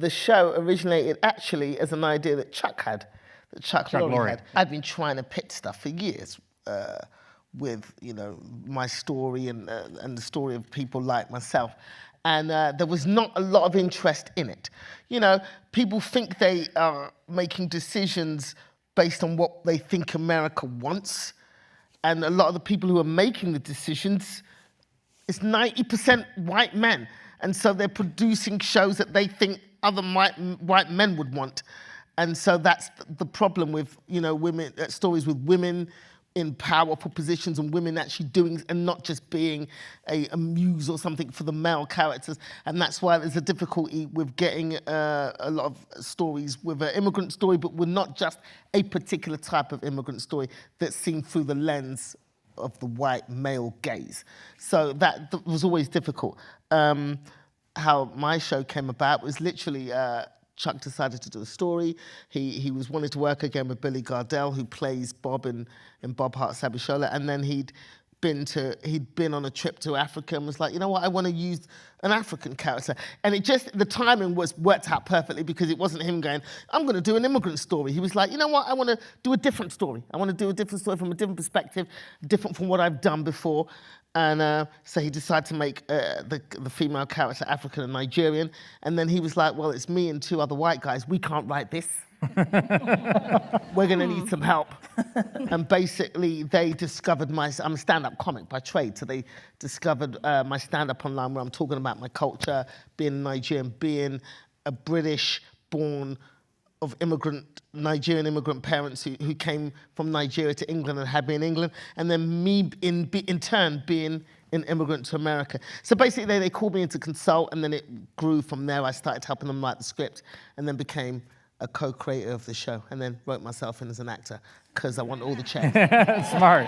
the show originated actually as an idea that Chuck Lorre had. I've been trying to pitch stuff for years with, you know, my story and the story of people like myself. And there was not a lot of interest in it. You know, people think they are making decisions based on what they think America wants. And a lot of the people who are making the decisions, it's 90% white men. And so they're producing shows that they think other white men would want. And so that's the problem with, you know, women, stories with women in powerful positions and women actually doing, and not just being a muse or something for the male characters. And that's why there's a difficulty with getting a lot of stories with an immigrant story, but we're not just a particular type of immigrant story that's seen through the lens of the white male gaze. So that was always difficult. How my show came about was literally Chuck decided to do a story. He was wanting to work again with Billy Gardell, who plays Bob in Bob Hearts Abishola, and then he'd been on a trip to Africa and was like, you know what, I want to use an African character. And the timing worked out perfectly because it wasn't him going, I'm going to do an immigrant story. He was like, you know what, I want to do a different story. I want to do a different story from a different perspective, different from what I've done before. And so he decided to make the female character African and Nigerian. And then he was like, well, it's me and two other white guys. We can't write this. We're going to need some help. And basically, they discovered I'm a stand-up comic by trade, so they discovered my stand-up online where I'm talking about my culture, being Nigerian, being a British-born of Nigerian immigrant parents who came from Nigeria to England and had been in England, and then me in turn being an immigrant to America. So basically they called me in to consult, and then it grew from there. I started helping them write the script, and then became a co-creator of the show, and then wrote myself in as an actor, because I want all the checks. Smart.